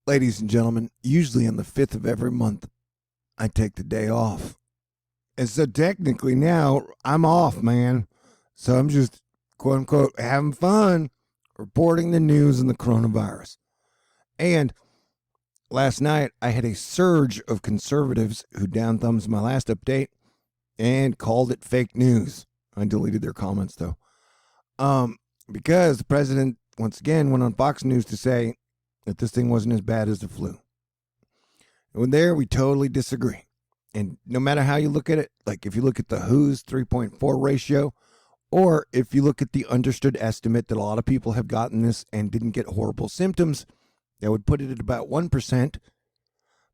Ladies and gentlemen, usually on the 5th of every month, I take the day off. And so technically now I'm off, man. So I'm just, quote unquote, having fun reporting the news and the coronavirus. And last night I had a surge of conservatives who down thumbs my last update and called it fake news. I deleted their comments though. Because the president once again went on Fox News to say that this thing wasn't as bad as the flu. And there we totally disagree. And no matter how you look at it, like if you look at the WHO's 3.4 ratio, or if you look at the understood estimate that a lot of people have gotten this and didn't get horrible symptoms, that would put it at about 1%.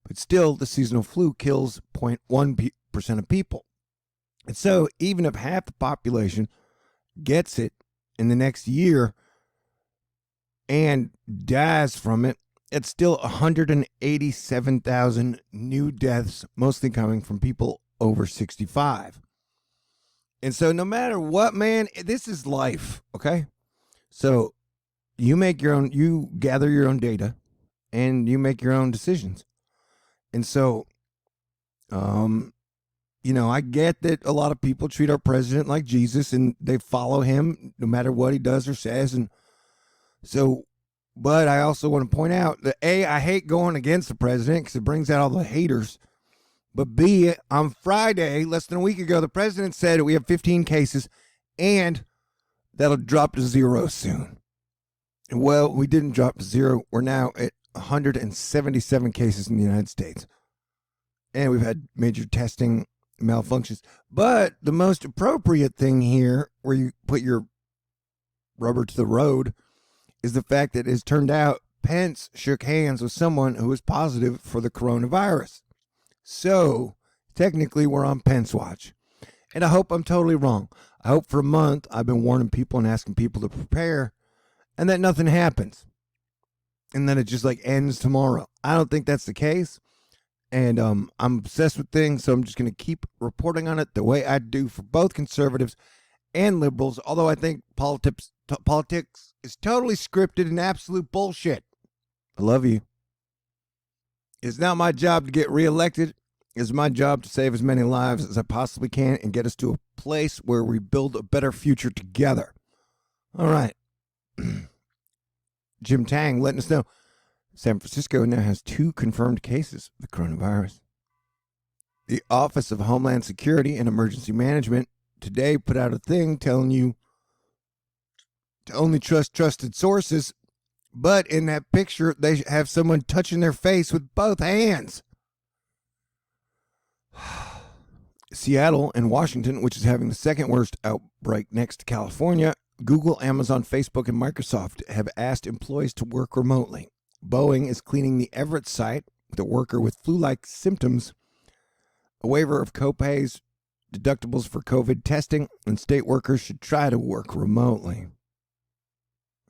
But still, the seasonal flu kills 0.1% of people. And so even if half the population gets it in the next year and dies from it, it's still 187,000 new deaths, mostly coming from people over 65. And so no matter what, man, this is life, okay? So you gather your own data and you make your own decisions. And so, I get that a lot of people treat our president like Jesus and they follow him no matter what he does or says. And so, but I also want to point out that I hate going against the president because it brings out all the haters. But B, on Friday, less than a week ago, the president said we have 15 cases and that'll drop to 0 soon. Well, we didn't drop to 0. We're now at 177 cases in the United States. And we've had major testing malfunctions. But the most appropriate thing here, where you put your rubber to the road, is the fact that it has turned out Pence shook hands with someone who was positive for the coronavirus. So technically we're on Pence watch. And I hope I'm totally wrong. I hope for a month I've been warning people and asking people to prepare and that nothing happens. And then it just ends tomorrow. I don't think that's the case. And I'm obsessed with things, so I'm just going to keep reporting on it the way I do for both conservatives and liberals, although I think politics is totally scripted and absolute bullshit. I love you. It's not my job to get reelected. It's my job to save as many lives as I possibly can and get us to a place where we build a better future together. All right. Jim Tang letting us know San Francisco now has 2 confirmed cases of the coronavirus. The Office of Homeland Security and Emergency Management today put out a thing telling you to only trust trusted sources, but in that picture, they have someone touching their face with both hands. Seattle and Washington, which is having the second worst outbreak next to California, Google, Amazon, Facebook, and Microsoft have asked employees to work remotely. Boeing is cleaning the Everett site with a worker with flu-like symptoms, a waiver of copays, deductibles for COVID testing, and state workers should try to work remotely.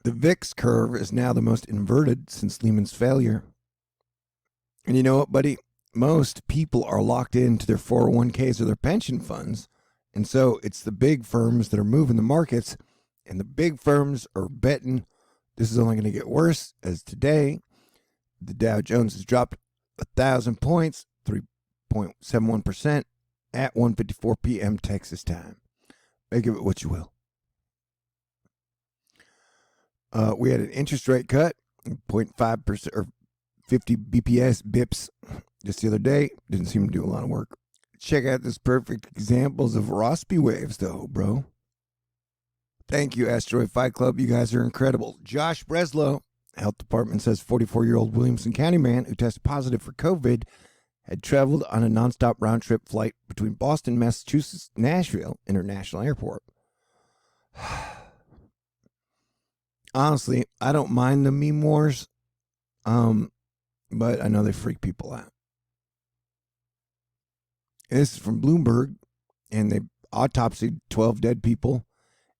The VIX curve is now the most inverted since Lehman's failure. And you know what, buddy? Most people are locked into their 401ks or their pension funds, and so it's the big firms that are moving the markets, and the big firms are betting this is only going to get worse, as today the Dow Jones has dropped 1,000 points, 3.71% at 1:54 p.m. Texas time. Make of it what you will. We had an interest rate cut, 0.5% or 50 bips just the other day. Didn't seem to do a lot of work. Check out this perfect examples of Rossby waves, though, bro. Thank you, Asteroid Fight Club. You guys are incredible. Josh Breslow, Health Department says 44-year-old Williamson County man who tested positive for COVID had traveled on a nonstop round-trip flight between Boston, Massachusetts, Nashville International Airport. Honestly, I don't mind the meme wars, but I know they freak people out. This is from Bloomberg, and they autopsied 12 dead people,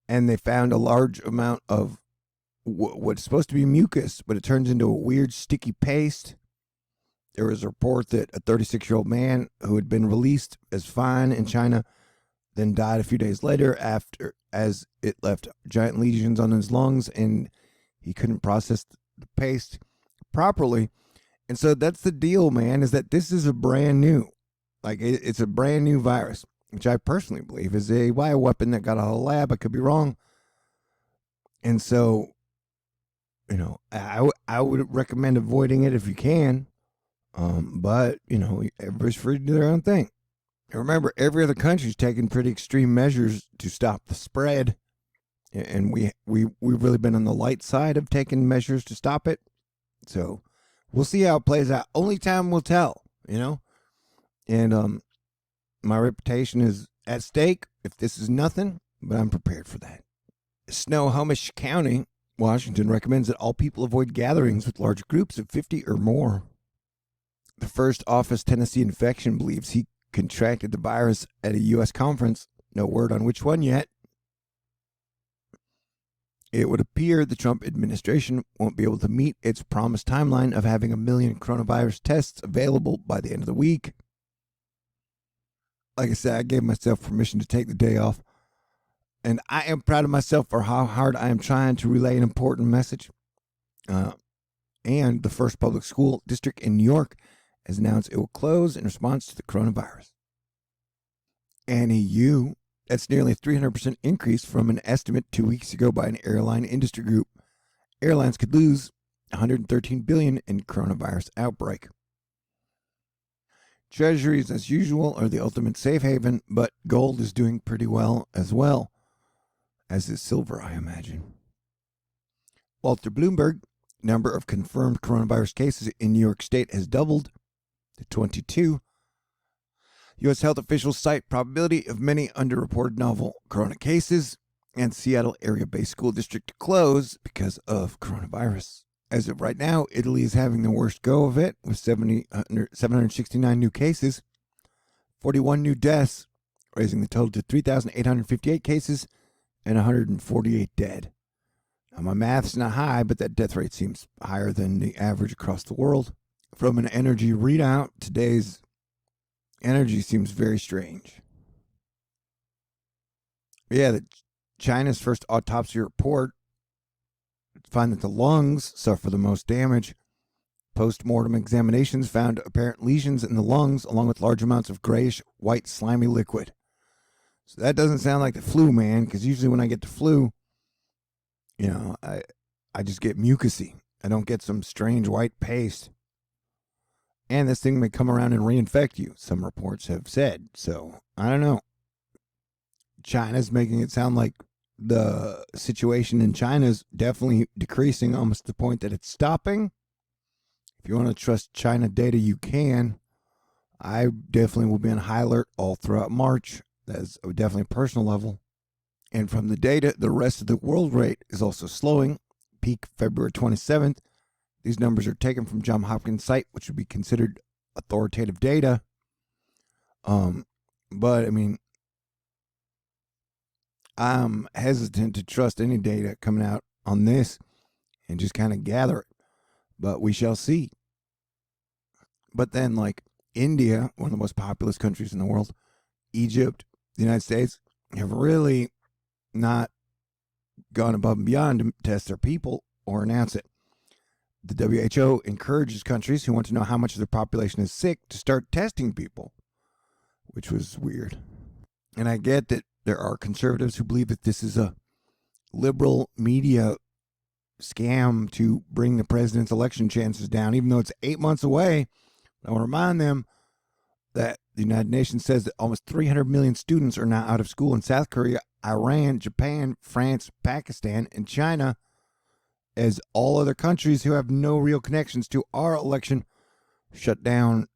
and they found a large amount of what's supposed to be mucus, but it turns into a weird sticky paste. There was a report that a 36-year-old man who had been released as fine in China then died a few days later as it left giant lesions on his lungs, and he couldn't process the paste properly. And so that's the deal, man, is that this is a brand new, it's a brand new virus, which I personally believe is a bioweapon that got out of the lab. I could be wrong. And so, I would recommend avoiding it if you can. But, everybody's free to do their own thing. And remember, every other country's taking pretty extreme measures to stop the spread. And we've really been on the light side of taking measures to stop it. So we'll see how it plays out. Only time will tell, And my reputation is at stake if this is nothing, but I'm prepared for that. Snohomish County, Washington, recommends that all people avoid gatherings with large groups of 50 or more. The first Office Tennessee infection believes he contracted the virus at a U.S. conference. No word on which one yet. It would appear the Trump administration won't be able to meet its promised timeline of having 1 million coronavirus tests available by the end of the week. Like I said, I gave myself permission to take the day off. And I am proud of myself for how hard I am trying to relay an important message. And the first public school district in New York has announced it will close in response to the coronavirus. NEU, that's nearly a 300% increase from an estimate 2 weeks ago by an airline industry group. Airlines could lose $113 billion in coronavirus outbreak. Treasuries, as usual, are the ultimate safe haven, but gold is doing pretty well, as is silver, I imagine. Walter Bloomberg, number of confirmed coronavirus cases in New York State has doubled to 22. U.S. health officials cite probability of many underreported novel corona cases, and Seattle area-based school district to close because of coronavirus. As of right now, Italy is having the worst go of it with 769 new cases, 41 new deaths, raising the total to 3,858 cases and 148 dead. Now, my math's not high, but that death rate seems higher than the average across the world. From an energy readout, today's energy seems very strange. Yeah, China's first autopsy report find that the lungs suffer the most damage. Post-mortem examinations found apparent lesions in the lungs along with large amounts of grayish white slimy liquid. So that doesn't sound like the flu, man, because usually when I get the flu, I just get mucusy. I don't get some strange white paste. And this thing may come around and reinfect you, some reports have said. So, I don't know. China's making it sound like the situation in China is definitely decreasing, almost to the point that it's stopping. If you want to trust China data, you can. I definitely will be on high alert all throughout March. That's definitely a personal level. And from the data, the rest of the world rate is also slowing. Peak February 27th. These numbers are taken from Johns Hopkins site, which would be considered authoritative data. But I mean, I'm hesitant to trust any data coming out on this and just kind of gather it. But we shall see. But then, like India, one of the most populous countries in the world, Egypt, the United States, have really not gone above and beyond to test their people or announce it. The WHO encourages countries who want to know how much of their population is sick to start testing people, which was weird. And I get that there are conservatives who believe that this is a liberal media scam to bring the president's election chances down, even though it's 8 months away. I want to remind them that the United Nations says that almost 300 million students are now out of school in South Korea, Iran, Japan, France, Pakistan, and China, as all other countries who have no real connections to our election shut down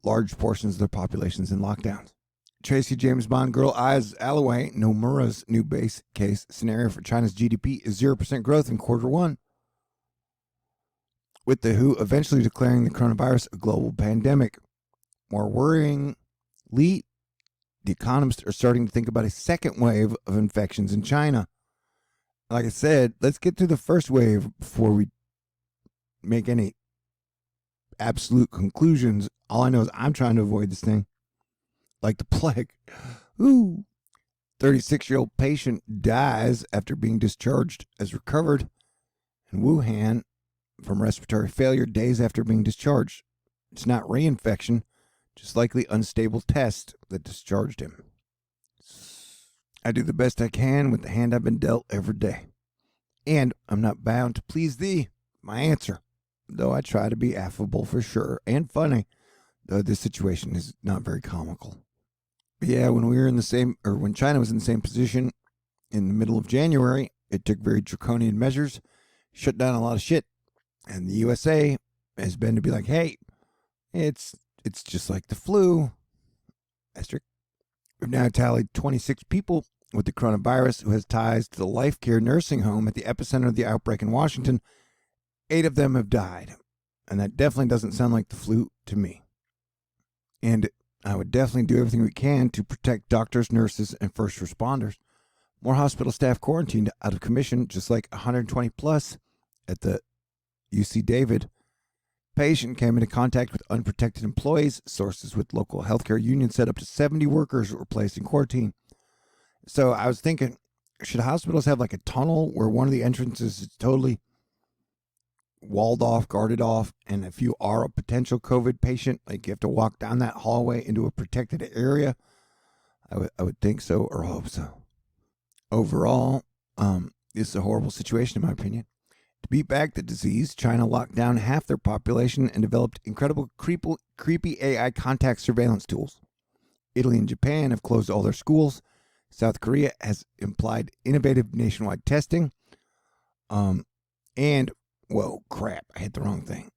large portions of their populations in lockdowns. Tracy James Bond Girl Eyes Alloway Nomura's new base case scenario for China's GDP is 0% growth in Q1, with the WHO eventually declaring the coronavirus a global pandemic. More worryingly, the economists are starting to think about a second wave of infections in China. Like I said, let's get through the first wave before we make any absolute conclusions. All I know is I'm trying to avoid this thing like the plague. Ooh. 36-year-old patient dies after being discharged as recovered in Wuhan from respiratory failure days after being discharged. It's not reinfection, just likely unstable test that discharged him. I do the best I can with the hand I've been dealt every day. And I'm not bound to please thee, my answer, though I try to be affable for sure and funny, though this situation is not very comical. But yeah, when we were in the same, or when China was in the same position in the middle of January, it took very draconian measures, shut down a lot of shit. And the USA has been to be like, hey, it's just like the flu. Asterisk. We've now tallied 26 people with the coronavirus who has ties to the Life Care nursing home at the epicenter of the outbreak in Washington. 8 of them have died. And that definitely doesn't sound like the flu to me. And I would definitely do everything we can to protect doctors, nurses, and first responders. More hospital staff quarantined out of commission, just like 120 plus at the UC David. Patient came into contact with unprotected employees. Sources with local healthcare union said up to 70 workers were placed in quarantine. So I was thinking, should hospitals have like a tunnel where one of the entrances is totally walled off, guarded off, and if you are a potential COVID patient, like you have to walk down that hallway into a protected area? I would think so, or hope so. Overall, this is a horrible situation in my opinion. To beat back the disease, China locked down half their population and developed incredible creepy AI contact surveillance tools. Italy and Japan have closed all their schools. South Korea has implied innovative nationwide testing. And, whoa, crap, I hit the wrong thing.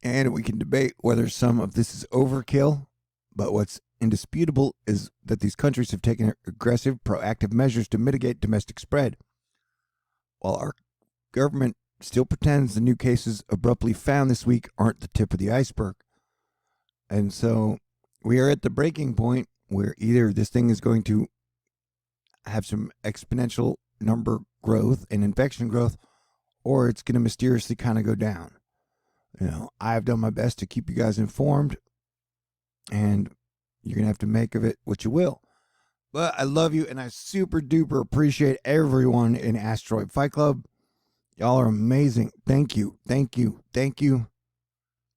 And we can debate whether some of this is overkill, but what's indisputable is that these countries have taken aggressive, proactive measures to mitigate domestic spread. While our government still pretends the new cases abruptly found this week aren't the tip of the iceberg. And so we are at the breaking point where either this thing is going to have some exponential number growth and infection growth, or it's going to mysteriously kind of go down. You know, I've done my best to keep you guys informed, and you're going to have to make of it what you will. But I love you, and I super duper appreciate everyone in Asteroid Fight Club. Y'all are amazing. Thank you, thank you, thank you.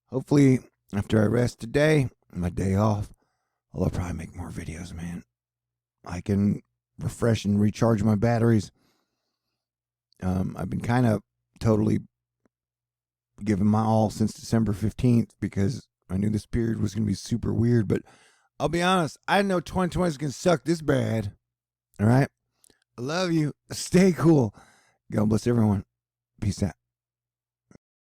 Hopefully, after I rest today, my day off, I'll probably make more videos, man. I can refresh and recharge my batteries. I've been kind of totally giving my all since December 15th because I knew this period was going to be super weird, but I'll be honest, I didn't know 2020 was going to suck this bad. All right? I love you. Stay cool. God bless everyone. Peace out.